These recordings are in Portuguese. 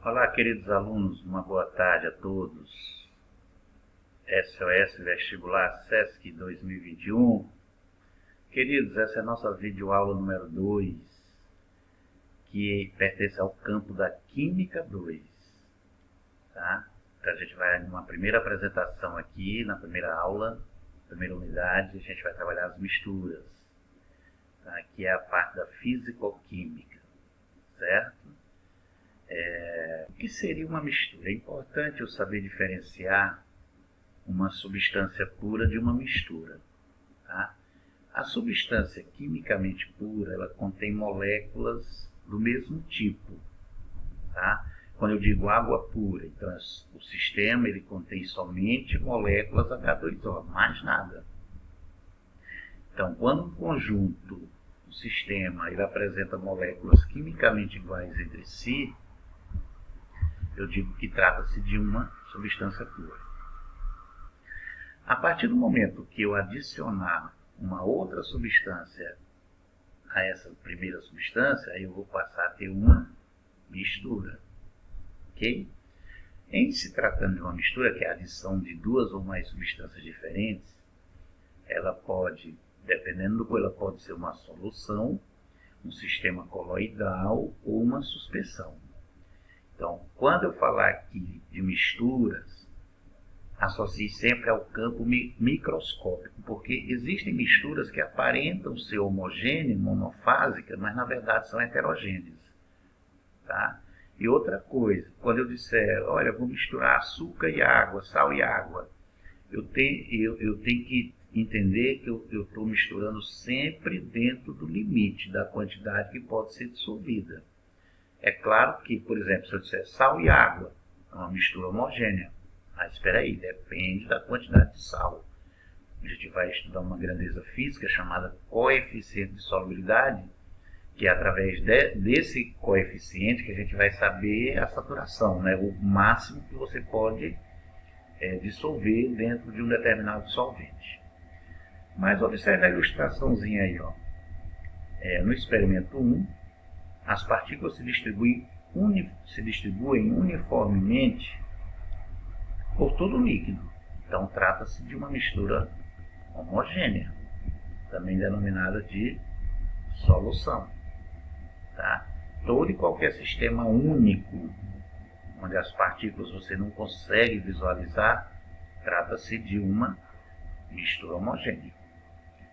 Olá, queridos alunos, uma boa tarde a todos. SOS Vestibular SESC 2021. Queridos, essa é a nossa videoaula número 2, que pertence ao campo da Química 2. Tá? Então a gente vai numa primeira apresentação aqui, na primeira aula, primeira unidade, a gente vai trabalhar as misturas, tá? Que é a parte da físico-química, certo? O que seria uma mistura? É importante eu saber diferenciar uma substância pura de uma mistura. Tá? A substância quimicamente pura, ela contém moléculas do mesmo tipo. Tá? Quando eu digo água pura, então o sistema ele contém somente moléculas H2O, mais nada. Então, quando um conjunto, um sistema, ele apresenta moléculas quimicamente iguais entre si, eu digo que trata-se de uma substância pura. A partir do momento que eu adicionar uma outra substância a essa primeira substância, aí eu vou passar a ter uma mistura. Ok? Em se tratando de uma mistura, que é a adição de duas ou mais substâncias diferentes, ela pode, dependendo do que ela pode ser uma solução, um sistema coloidal ou uma suspensão. Então, quando eu falar aqui de misturas, associe sempre ao campo microscópico, porque existem misturas que aparentam ser homogêneas, monofásicas, mas na verdade são heterogêneas. Tá? E outra coisa, quando eu disser, olha, vou misturar açúcar e água, sal e água, eu tenho que entender que eu estou misturando sempre dentro do limite da quantidade que pode ser dissolvida. É claro que, por exemplo, se eu disser sal e água, é uma mistura homogênea. Mas espera aí, depende da quantidade de sal. A gente vai estudar uma grandeza física chamada coeficiente de solubilidade, que é através desse coeficiente que a gente vai saber a saturação, né? O máximo que você pode dissolver dentro de um determinado solvente. Mas observe a ilustraçãozinha aí, ó. No experimento 1, as partículas se distribuem uniformemente por todo o líquido. Então, trata-se de uma mistura homogênea, também denominada de solução. Tá? Todo e qualquer sistema único, onde as partículas você não consegue visualizar, trata-se de uma mistura homogênea.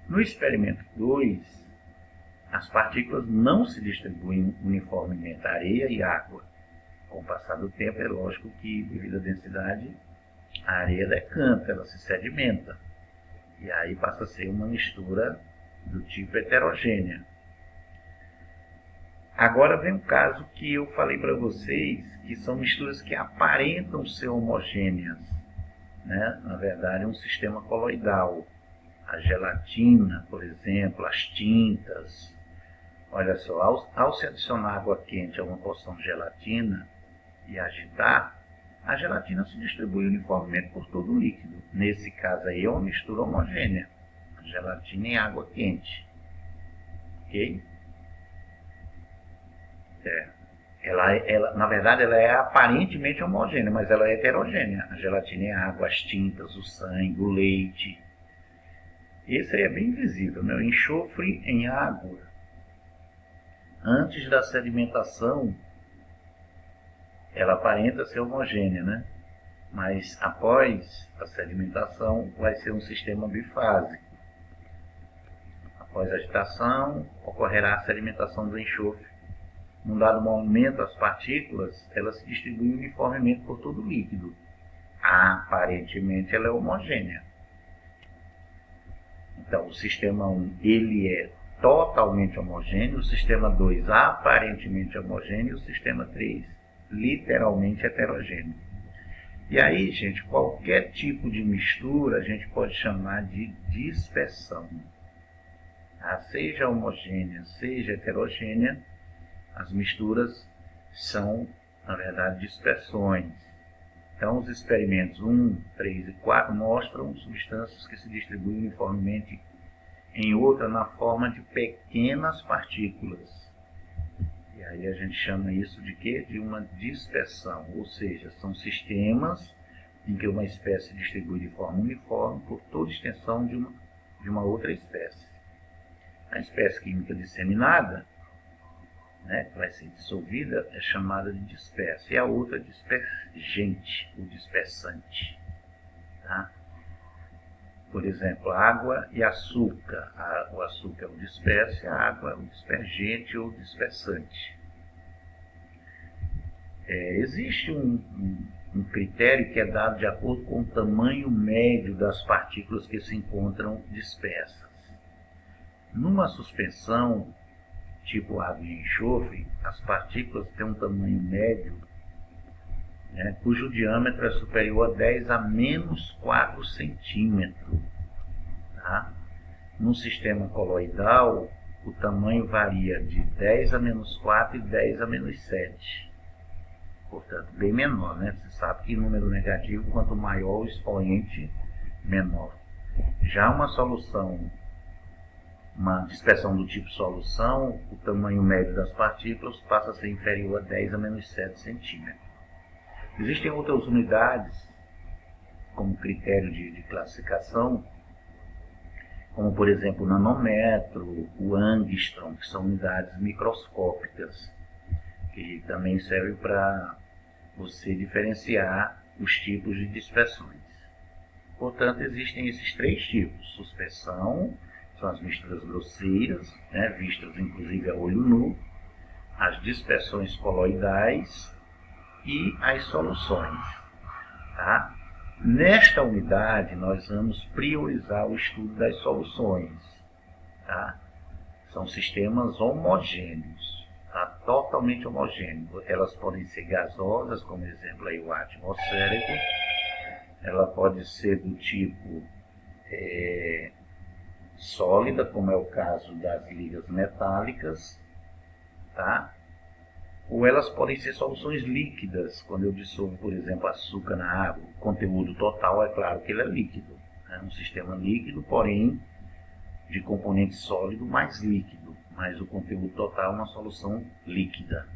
No experimento 2, as partículas não se distribuem uniformemente, areia e água. Com o passar do tempo, é lógico que, devido à densidade, a areia decanta, ela se sedimenta. E aí passa a ser uma mistura do tipo heterogênea. Agora vem um caso que eu falei para vocês, que são misturas que aparentam ser homogêneas. Né? Na verdade, é um sistema coloidal. A gelatina, por exemplo, as tintas. Olha só, ao se adicionar água quente a uma porção de gelatina e agitar, a gelatina se distribui uniformemente por todo o líquido. Nesse caso aí é uma mistura homogênea. Gelatina em água quente. Ok? Na verdade, ela é aparentemente homogênea, mas ela é heterogênea. A gelatina em água, as tintas, o sangue, o leite. Esse aí é bem visível, né? O enxofre em água. Antes da sedimentação, ela aparenta ser homogênea, né? Mas após a sedimentação, vai ser um sistema bifásico. Após a agitação, ocorrerá a sedimentação do enxofre. Num dado momento, as partículas elas se distribuem uniformemente por todo o líquido. Aparentemente, ela é homogênea. Então, o sistema 1 ele é totalmente homogêneo, o sistema 2 aparentemente homogêneo e o sistema 3 literalmente heterogêneo. E aí, gente, qualquer tipo de mistura a gente pode chamar de dispersão. Seja homogênea, seja heterogênea, as misturas são, na verdade, dispersões. Então, os experimentos 1, 3 e 4 mostram substâncias que se distribuem uniformemente em outra na forma de pequenas partículas. E aí a gente chama isso de quê? De uma dispersão, ou seja, são sistemas em que uma espécie se distribui de forma uniforme por toda a extensão de uma outra espécie. A espécie química disseminada, né, que vai ser dissolvida, é chamada de dispersa, e a outra dispergente, ou dispersante. Tá? Por exemplo, água e açúcar. O açúcar é o disperso e a água é o dispergente ou dispersante. Existe um critério que é dado de acordo com o tamanho médio das partículas que se encontram dispersas. Numa suspensão, tipo água e enxofre, as partículas têm um tamanho médio, né, cujo diâmetro é superior a 10 a menos 4 centímetros. Tá? Num sistema coloidal, o tamanho varia de 10 a menos 4 e 10 a menos 7. Portanto, bem menor, né? Você sabe que número negativo, quanto maior o expoente, menor. Já uma solução, uma dispersão do tipo solução, o tamanho médio das partículas passa a ser inferior a 10 a menos 7 centímetros. Existem outras unidades, como critério de classificação, como por exemplo o nanômetro, o angstrom, que são unidades microscópicas, que também servem para você diferenciar os tipos de dispersões. Portanto, existem esses três tipos: suspensão, são as misturas grosseiras, né, vistas inclusive a olho nu, as dispersões coloidais e as soluções. Tá? Nesta unidade, nós vamos priorizar o estudo das soluções. Tá? São sistemas homogêneos, tá? Totalmente homogêneos. Elas podem ser gasosas, como exemplo aí o atmosférico. Ela pode ser do tipo sólida, como é o caso das ligas metálicas, tá? Ou elas podem ser soluções líquidas, quando eu dissolvo, por exemplo, açúcar na água. O conteúdo total, é claro que ele é líquido. É um sistema líquido, porém de componente sólido mais líquido, mas o conteúdo total é uma solução líquida.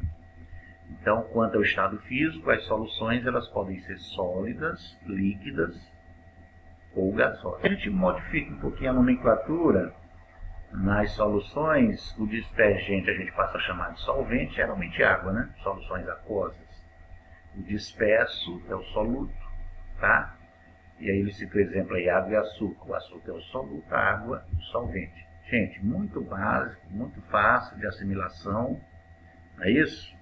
Então, quanto ao estado físico, as soluções elas podem ser sólidas, líquidas ou gasosas. A gente modifica um pouquinho a nomenclatura. Nas soluções, o dispergente a gente passa a chamar de solvente, geralmente água, né? Soluções aquosas. O disperso é o soluto, tá? E aí ele cita o exemplo aí, água e açúcar. O açúcar é o soluto, a água o solvente. Gente, muito básico, muito fácil de assimilação, não é isso?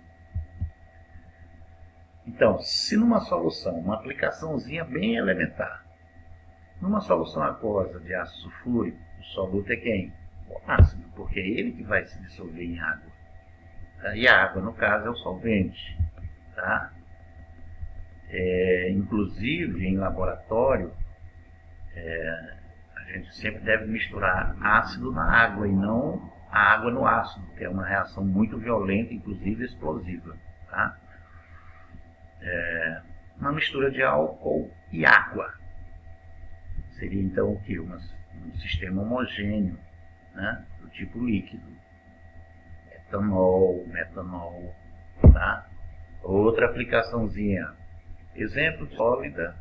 Então, se numa solução, uma aplicaçãozinha bem elementar, numa solução aquosa de ácido sulfúrico, o soluto é quem? O ácido, porque é ele que vai se dissolver em água. Tá? E a água, no caso, é o solvente. Tá? Inclusive, em laboratório, a gente sempre deve misturar ácido na água e não a água no ácido, que é uma reação muito violenta, inclusive explosiva. Tá? Uma mistura de álcool e água. Seria então o que? Um sistema homogêneo, né? Do tipo líquido. Etanol, metanol. Tá? Outra aplicaçãozinha. Exemplo de sólida,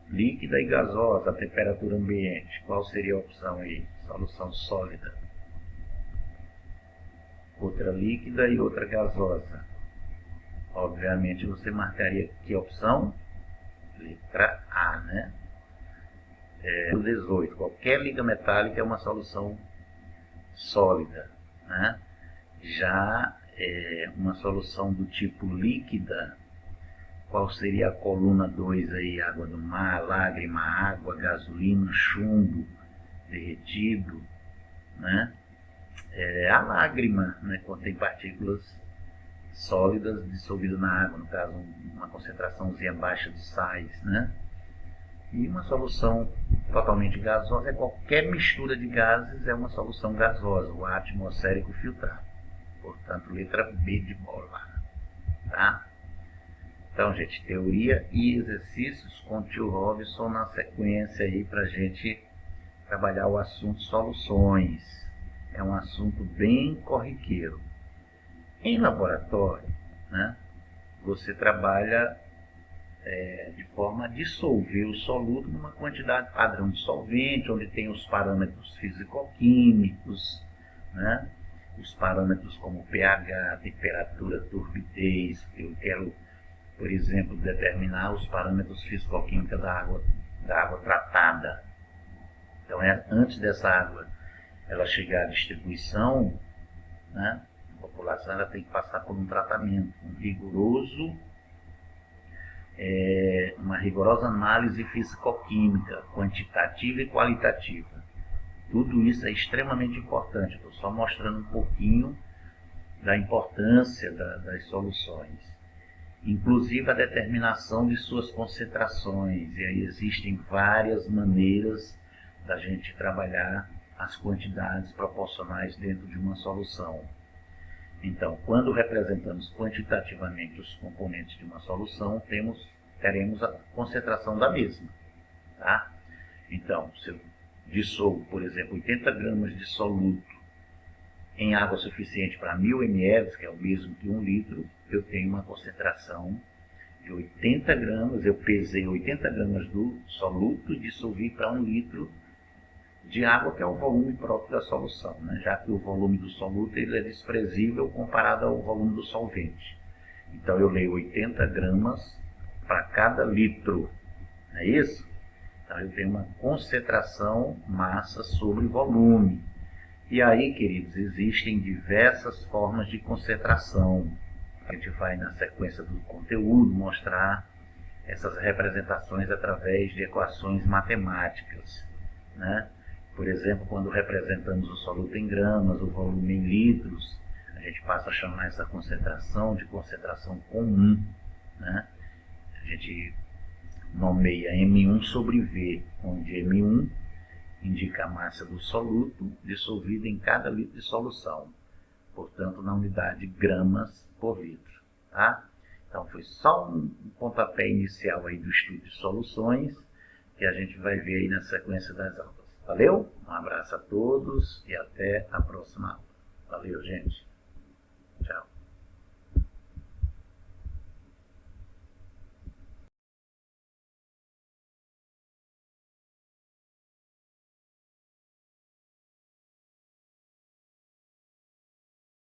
líquida e gasosa a temperatura ambiente. Qual seria a opção aí? Solução sólida. Outra líquida e outra gasosa. Obviamente você marcaria que opção? Letra A, né? O 18. Qualquer liga metálica é uma solução sólida. Né? Já uma solução do tipo líquida, qual seria a coluna 2 aí? Água do mar, lágrima, água, gasolina, chumbo derretido. Né? A lágrima, né, contém partículas sólidas dissolvidas na água, no caso uma concentraçãozinha baixa de sais, né? E uma solução totalmente gasosa, qualquer mistura de gases é uma solução gasosa, o ar atmosférico filtrado. Portanto, letra B de bola. Tá? Então, gente, teoria e exercícios com o tio Robson na sequência aí para a gente trabalhar o assunto soluções. É um assunto bem corriqueiro. Em laboratório, né, você trabalha de forma a dissolver o soluto numa quantidade padrão de solvente, onde tem os parâmetros físico-químicos, né, os parâmetros como pH, temperatura, turbidez. Eu quero, por exemplo, determinar os parâmetros físico-químicos da água tratada. Então, antes dessa água ela chegar à distribuição, né, a população ela tem que passar por um tratamento, uma rigorosa análise físico-química, quantitativa e qualitativa. Tudo isso é extremamente importante. Estou só mostrando um pouquinho da importância das soluções. Inclusive a determinação de suas concentrações. E aí existem várias maneiras da gente trabalhar as quantidades proporcionais dentro de uma solução. Então, quando representamos quantitativamente os componentes de uma solução, teremos a concentração da mesma. Tá? Então, se eu dissolvo, por exemplo, 80 gramas de soluto em água suficiente para 1000 ml, que é o mesmo que 1 litro, eu tenho uma concentração de 80 gramas, eu pesei 80 gramas do soluto e dissolvi para 1 litro de água, que é o volume próprio da solução, né? Já que o volume do soluto ele é desprezível comparado ao volume do solvente. Então eu leio 80 gramas para cada litro, não é isso? Então eu tenho uma concentração massa sobre volume. E aí, queridos, existem diversas formas de concentração. A gente vai, na sequência do conteúdo, mostrar essas representações através de equações matemáticas, né? Por exemplo, quando representamos o soluto em gramas, o volume em litros, a gente passa a chamar essa concentração de concentração comum, né? A gente nomeia M1 sobre V, onde M1 indica a massa do soluto dissolvida em cada litro de solução, portanto na unidade gramas por litro. Tá? Então foi só um pontapé inicial aí do estudo de soluções, que a gente vai ver aí na sequência das aulas. Valeu? Um abraço a todos e até a próxima aula. Valeu, gente!